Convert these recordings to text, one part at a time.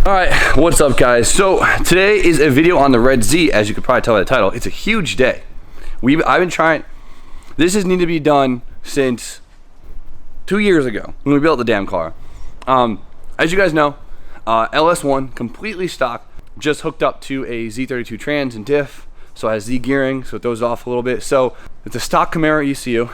All right, what's up guys? So today is a video on the Red Z. As you could probably tell by the title, it's a huge day. I've been trying, this has needed to be done since 2 years ago when we built the damn car. As you guys know, LS1 completely stock, just hooked up to a Z32 trans and diff, so it has Z gearing, so it throws off a little bit. So it's a stock Camaro ECU.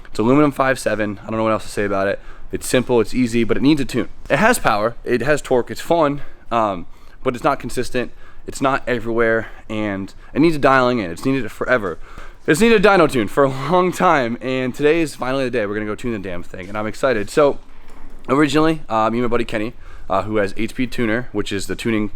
It's aluminum 5.7. I don't know what else to say about it. It's simple, it's easy, but it needs a tune. It has power, it has torque, it's fun, but it's not consistent, it's not everywhere, and it needs a dialing in. It's needed it forever. It's needed a dyno tune for a long time, and today is finally the day we're gonna go tune the damn thing, and I'm excited. So, originally, me and my buddy Kenny, who has HP Tuner, which is the tuning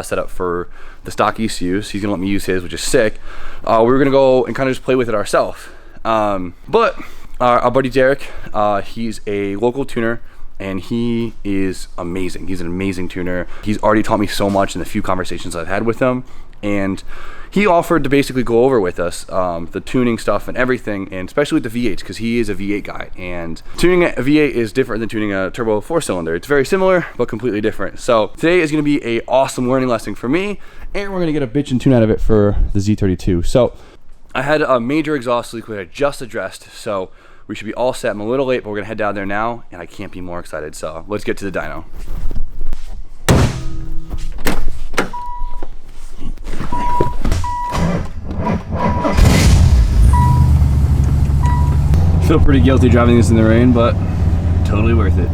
setup for the stock ECUs, he's gonna let me use his, which is sick. We were gonna go and kind of just play with it ourselves. But our buddy Derek, he's a local tuner and he is amazing. He's an amazing tuner. He's already taught me so much in the few conversations I've had with him, and he offered to basically go over with us the tuning stuff and everything, and especially with the V8s, because he is a V8 guy, and tuning a V8 is different than tuning a turbo 4-cylinder. It's very similar but completely different. So today is going to be a awesome learning lesson for me, and we're going to get a bitchin' tune out of it for the Z32. So I had a major exhaust leak which I just addressed, so we should be all set. I'm a little late, but we're gonna head down there now, and I can't be more excited. So let's get to the dyno. Feel pretty guilty driving this in the rain, but totally worth it.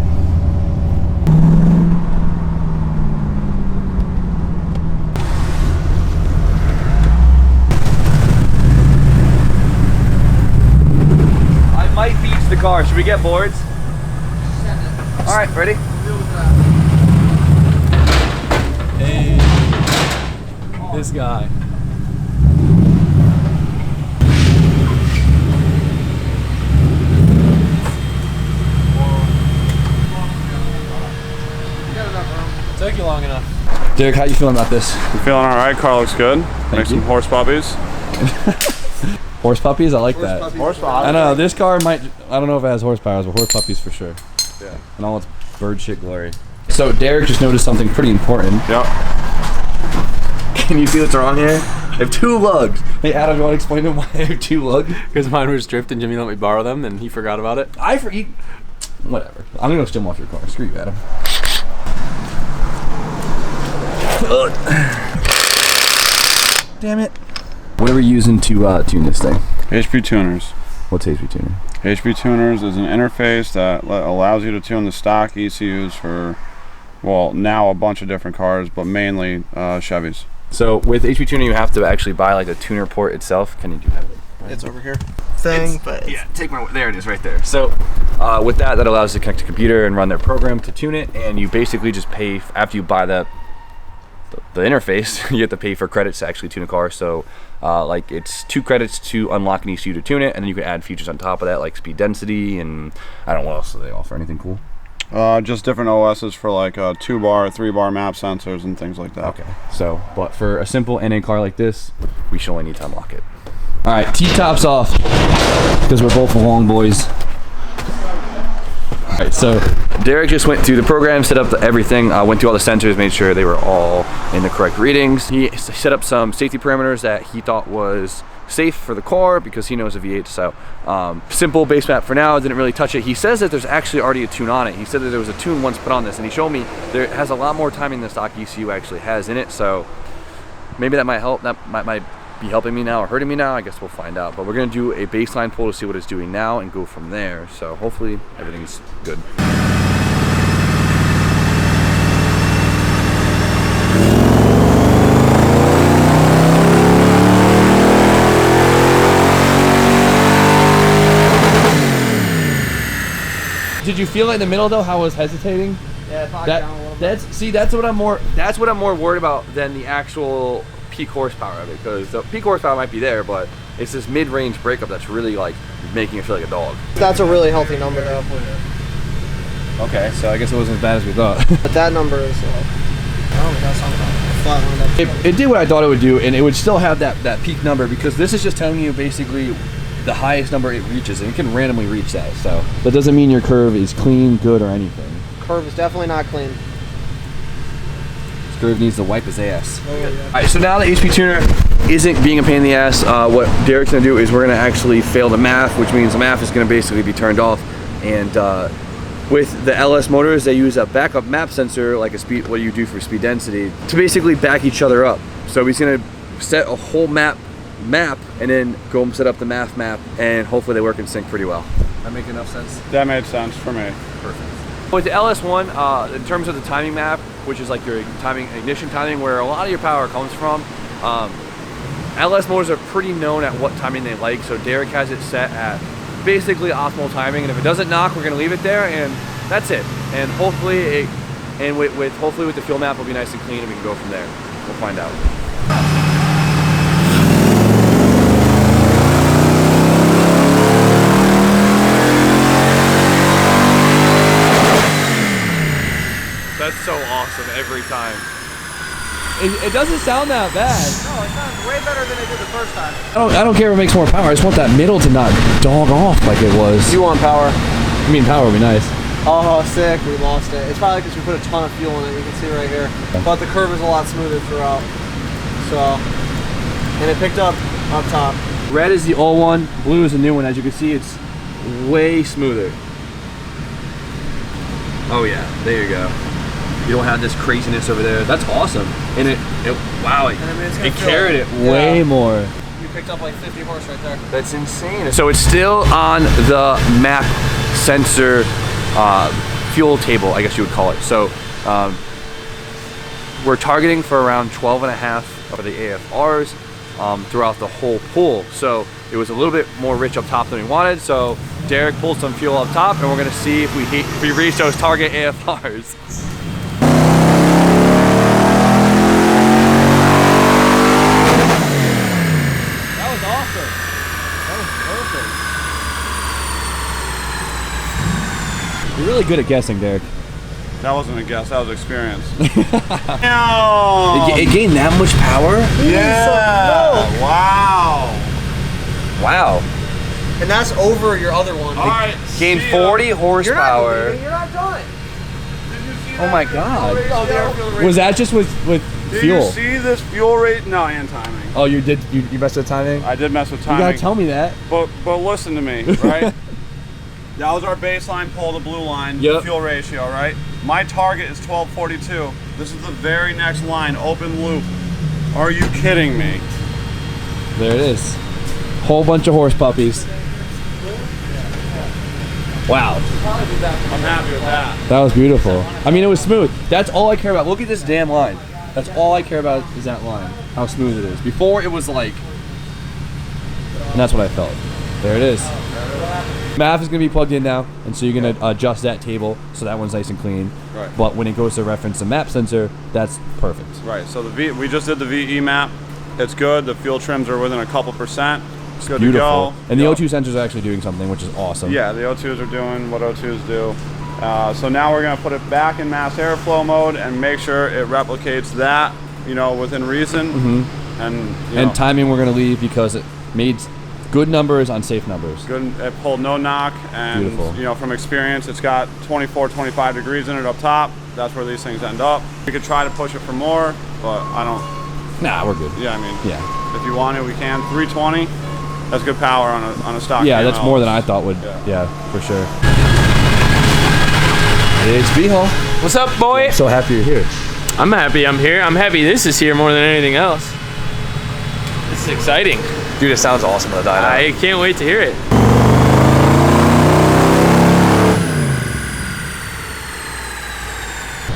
Might beach the car. Should we get boards? All right, ready? Hey, this guy. Took you long enough. Derek, how you feeling about this? I'm feeling all right. Car looks good. Make some horse puppies. Horse puppies? I like that. Horse puppies. I know, this car might, I don't know if it has horsepower, but horse puppies for sure. Yeah. And all its bird shit glory. So Derek just noticed something pretty important. Yep. Can you see what's wrong here? I have two lugs. Hey Adam, you want to explain to him why I have two lugs? Because mine was stripped and Jimmy let me borrow them and he forgot about it. Whatever. I'm gonna go steal them off your car. Screw you, Adam. Damn it. What are we using to tune this thing? HP Tuners. What's HP Tuner? HP Tuners is an interface that allows you to tune the stock ECUs for, well, now a bunch of different cars, but mainly Chevys. So with HP Tuner, you have to actually buy like the tuner port itself. Can you do that? It's over here. Thing, but yeah, there it is right there. So with that allows you to connect to a computer and run their program to tune it, and you basically just pay after you buy the interface. You have to pay for credits to actually tune a car. So like it's 2 credits to unlock an ECU to tune it, and then you can add features on top of that like speed density, and I don't know what else do they offer. Anything cool? Just different OSs for like 2-bar, 3-bar map sensors and things like that. Okay, so but for a simple NA car like this, we should only need to unlock it. All right, T-tops off because we're both long boys. All right, so Derek just went through the program, set up everything, went through all the sensors, made sure they were all in the correct readings. He set up some safety parameters that he thought was safe for the car because he knows a V8. So simple base map for now, didn't really touch it. He says that there's actually already a tune on it. He said that there was a tune once put on this, and he showed me there has a lot more timing than the stock ECU actually has in it. So maybe that might help. That might be helping me now or hurting me now. I guess we'll find out. But we're gonna do a baseline pull to see what it's doing now and go from there. So hopefully everything's good. Did you feel it in the middle though? How I was hesitating? yeah, it popped down a little bit. That's what I'm more worried about than the actual peak horsepower of it, because the peak horsepower might be there, but it's this mid-range breakup that's really like making it feel like a dog. That's a really healthy number though. Okay, so I guess it wasn't as bad as we thought. But that number is oh, that's something. It did what I thought it would do, and it would still have that peak number, because this is just telling you basically the highest number it reaches, and it can randomly reach that. So that doesn't mean your curve is clean, good, or anything. Curve is definitely not clean. Groove needs to wipe his ass. Oh, yeah. Alright, so now the HP tuner isn't being a pain in the ass, what Derek's gonna do is we're gonna actually fail the MAF, which means the MAF is gonna basically be turned off. And with the LS motors, they use a backup map sensor, like a speed, what you do for speed density, to basically back each other up. So he's gonna set a whole map, and then go and set up the MAF map, and hopefully they work in sync pretty well. That make enough sense? That made sense for me. Perfect. With the LS1, in terms of the timing map, which is like your timing, ignition timing, where a lot of your power comes from, LS motors are pretty known at what timing they like, so Derek has it set at basically optimal timing, and if it doesn't knock, we're gonna leave it there, and that's it. And hopefully, hopefully with the fuel map, it'll be nice and clean, and we can go from there. We'll find out. That's so awesome every time. It doesn't sound that bad. No, it sounds way better than it did the first time. I don't care if it makes more power. I just want that middle to not dog off like it was. You want power? I mean, power would be nice. Oh, sick. We lost it. It's probably because we put a ton of fuel in it. You can see right here. But the curve is a lot smoother throughout. So, and it picked up top. Red is the old one. Blue is the new one. As you can see, it's way smoother. Oh yeah, there you go. You don't have this craziness over there. That's awesome. And wow, it carried it way more. You picked up like 50 horse right there. That's insane. So it's still on the map sensor fuel table, I guess you would call it. So we're targeting for around 12.5 for the AFRs throughout the whole pool. So it was a little bit more rich up top than we wanted. So Derek pulled some fuel up top, and we're gonna see if we reach those target AFRs. You're really good at guessing, Derek. That wasn't a guess, that was experience. It gained that much power? Yeah! Wow! Wow. And that's over your other one. Alright. Gained 40 horsepower. You're not done. Oh my god. Oh, Was that just with Did fuel? you see this fuel rate? No, and timing. Oh, you did? You messed with timing? I did mess with timing. You gotta tell me that. But listen to me, right? That was our baseline pull, the blue line, Yep. fuel ratio, right? My target is 1242. This is the very next line, open loop. Are you kidding me? There it is. Whole bunch of horse puppies. Wow. I'm happy with that. That was beautiful. I mean, it was smooth. That's all I care about. Look at this damn line. That's all I care about is that line. How smooth it is. Before it was like, and that's what I felt. There it is. MAF is going to be plugged in now, and so you're going to adjust that table so that one's nice and clean. Right. But when it goes to reference the map sensor, that's perfect. Right, so we just did the VE map. It's good. The fuel trims are within a couple percent. It's good Beautiful. to go. And the Yep. O2 sensors are actually doing something, which is awesome. Yeah, the O2s are doing what O2s do. So now we're going to put it back in mass airflow mode and make sure it replicates that, within reason. Mm-hmm. And timing we're going to leave because it made good numbers on safe numbers. Good, it pulled no knock, and Beautiful. From experience, it's got 24, 25 degrees in it up top. That's where these things end up. We could try to push it for more, but I don't. Nah, we're good. Yeah, I mean, Yeah. if you want it, we can. 320. That's good power on a stock. Yeah, that's KML. more than I thought would. Yeah, for sure. It's B-Hole. What's up, boy? So happy you're here. I'm happy I'm here. I'm happy this is here more than anything else. This is exciting. Dude, it sounds awesome on the dyno. I can't wait to hear it.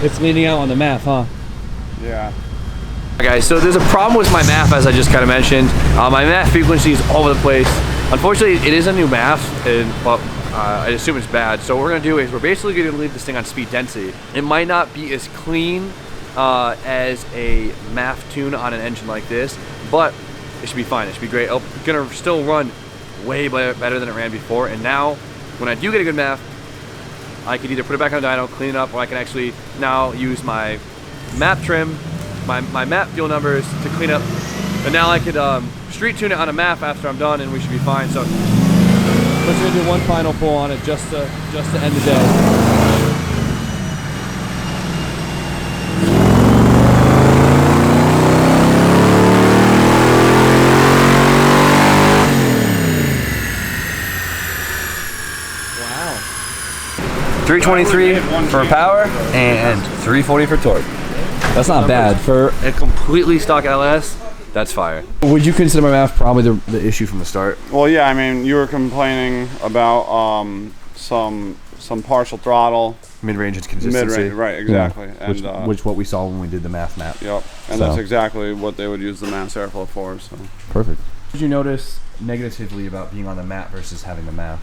It's leaning out on the map, huh? Yeah. Guys, so there's a problem with my MAF, as I just kind of mentioned. My MAF frequency is all over the place. Unfortunately, it is a new MAF, but I assume it's bad. So what we're gonna do is we're basically gonna leave this thing on speed density. It might not be as clean as a MAF tune on an engine like this, but it should be fine. It should be great. It's gonna still run way better than it ran before. And now, when I do get a good MAF, I could either put it back on the dyno, clean it up, or I can actually now use my map trim, my map fuel numbers to clean up. And now I could street tune it on a MAF after I'm done, and we should be fine. So let's gonna do one final pull on it just to end the day. 323 for power and 340 for torque. That's not bad for a completely stock LS. That's fire. Would you consider my math probably the issue from the start? Well, yeah. I mean, you were complaining about some partial throttle, Mid-range inconsistency. mid-range, right? Exactly. Yeah. And which what we saw when we did the math map. Yep. And So. that's exactly what they would use the mass airflow for. So. Perfect. What did you notice negatively about being on the map versus having the map?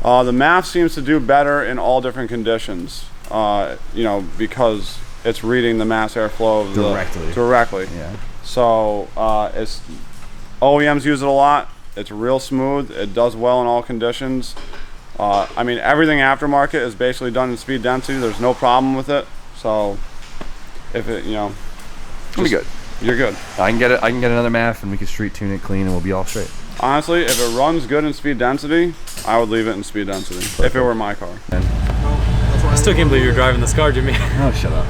The MAF seems to do better in all different conditions. You know, because it's reading the mass airflow of directly. Yeah. So it's OEMs use it a lot. It's real smooth. It does well in all conditions. I mean, everything aftermarket is basically done in speed density. There's no problem with it. So if it, you know, It'll be good. You're good. I can get it. I can get another MAF, and we can street tune it clean, and we'll be all straight. Honestly, if it runs good in speed density, I would leave it in speed density. Perfect. If it were my car. I still can't believe you're driving this car, Jimmy. Oh, shut up.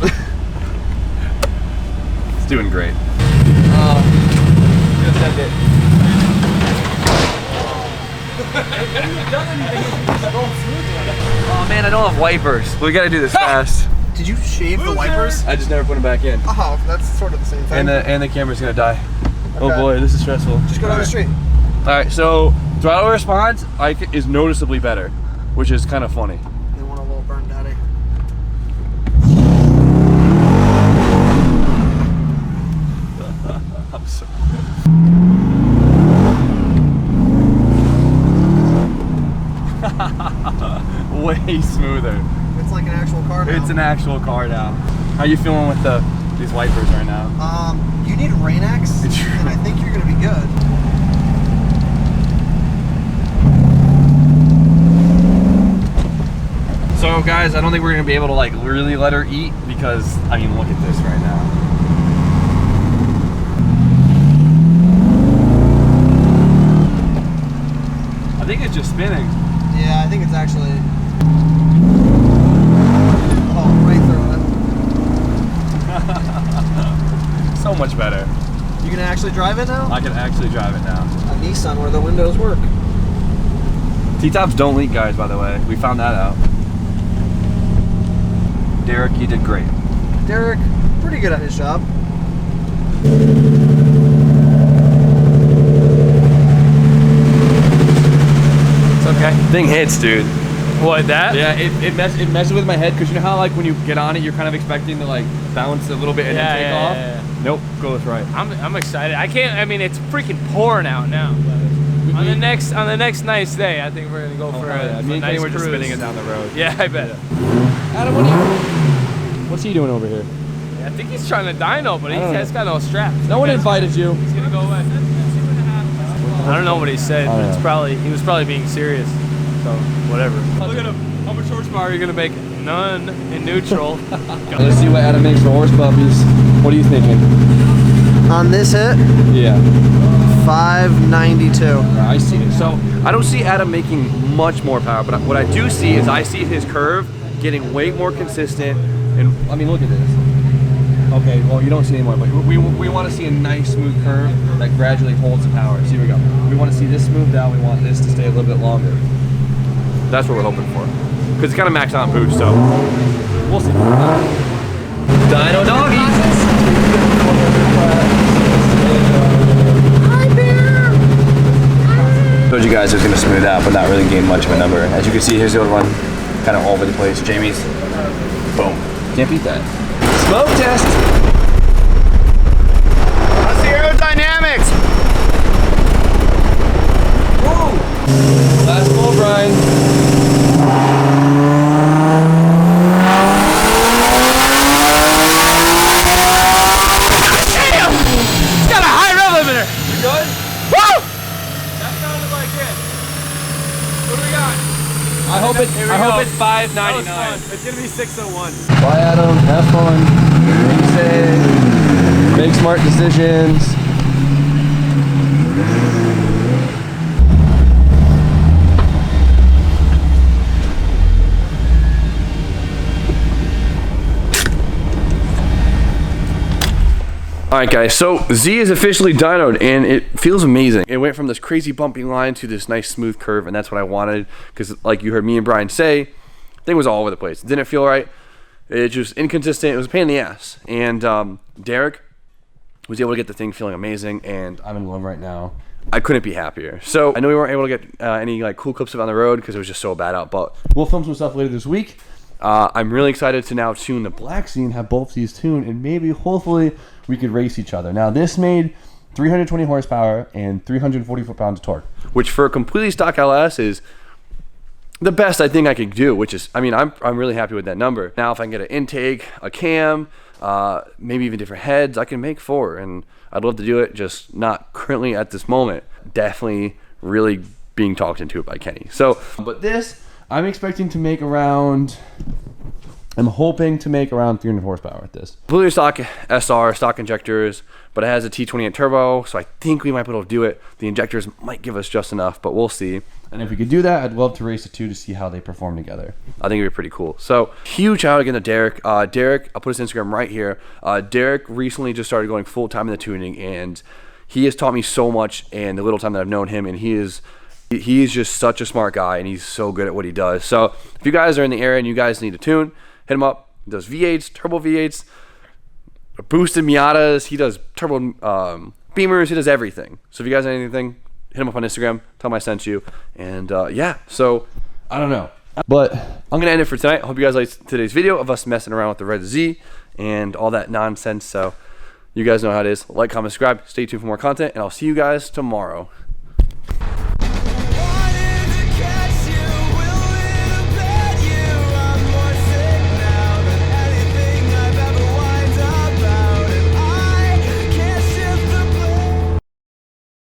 It's doing great. Just end it. Oh man, I don't have wipers. We gotta do this fast. Did you shave the wipers? I just never put them back in. Oh, that's sort of the same thing. And the camera's gonna die. Oh boy, this is stressful. Just go down the street. All right, so throttle response is noticeably better, which is kind of funny. They want a little burn daddy. I'm so way smoother. It's like an actual car now. It's an actual car now. How you feeling with these wipers right now? You need Rain-X, and I think you're gonna be good. So guys, I don't think we're gonna be able to like really let her eat because I mean look at this right now. I think it's just spinning. Yeah, I think it's actually. Oh, right through it. So much better. You can actually drive it now? I can actually drive it now. A Nissan where the windows work. T-tops don't leak, guys, by the way. We found that out. Derek, you did great. Derek, pretty good at his job. It's okay. Thing hits, dude. What, that? Yeah, it messes with my head because you know how like when you get on it, you're kind of expecting to like bounce a little bit and then take off. Yeah. Nope, goes right. I'm excited. I mean, it's freaking pouring out now. On the next nice day, I think we're gonna go for a Me and nice Kenny were just cruise. spinning it down the road. Yeah, I bet. Adam, what's he doing over here? I think he's trying to dyno, but he's got no straps. No one invited you. He's gonna go away. I don't know what he said. Oh, It's yeah. probably he was probably being serious. So whatever. Look at him. How much horsepower are you gonna make? None in neutral. Let's see what Adam makes for horse puppies. What are you thinking? On this hit, Yeah. 592. I see it. So I don't see Adam making much more power, but what I do see is I see his curve getting way more consistent. And I mean, look at this. Okay, well you don't see anymore, but we want to see a nice smooth curve that gradually holds the power. So here we go. We want to see this smoothed out. We want this to stay a little bit longer. That's what we're hoping for. Because it's kind of maxed out on boost, so we'll see. Dyno doggies. Told you guys it was going to smooth out, but not really gain much of a number. As you can see, here's the other one, kind of all over the place. Jamie's, boom. Can't beat that. Smoke test. That's the aerodynamics. Whoa. Last blow, Brian. Damn! It's got a high rev limiter. You good? Woo! That sounded like it. What do we got? I hope it's Here we go. it's 599. It's gonna be 601. Bye, Adam. Have fun. Be safe. Make smart decisions. Alright guys, so Z is officially dynoed and it feels amazing. It went from this crazy bumpy line to this nice smooth curve, and that's what I wanted because like you heard me and Brian say, Thing was all over the place. It didn't feel right. It just inconsistent. It was a pain in the ass. And Derek was able to get the thing feeling amazing, and I'm in love right now. I couldn't be happier. So I know we weren't able to get any like cool clips of it on the road because it was just so bad out, but we'll film some stuff later this week. I'm really excited to now tune the Black Scene, have both these tuned, and maybe hopefully we could race each other. Now this made 320 horsepower and 340 foot-pounds of torque, which for a completely stock LS is the best I think I could do, which is, I mean, I'm really happy with that number. Now if I can get an intake, a cam, maybe even different heads, I can make 4, and I'd love to do it, just not currently at this moment. Definitely really being talked into it by Kenny. So, but this, I'm expecting to make around, I'm hoping to make around 300 horsepower with this. Completely stock SR, stock injectors, but it has a T28 turbo, so I think we might be able to do it. The injectors might give us just enough, but we'll see. And if we could do that, I'd love to race the two to see how they perform together. I think it'd be pretty cool. So, huge shout out again to Derek. Derek, I'll put his Instagram right here. Derek recently just started going full-time in the tuning, and he has taught me so much in the little time that I've known him, and he is just such a smart guy, and he's so good at what he does. So, if you guys are in the area and you guys need to tune, hit him up. He does V8s, turbo V8s, boosted Miatas. He does turbo Beamers. He does everything. So if you guys have anything, hit him up on Instagram. Tell him I sent you. And yeah, so I don't know. But I'm going to end it for tonight. I hope you guys liked today's video of us messing around with the Red Z and all that nonsense. So you guys know how it is. Like, comment, subscribe. Stay tuned for more content. And I'll see you guys tomorrow.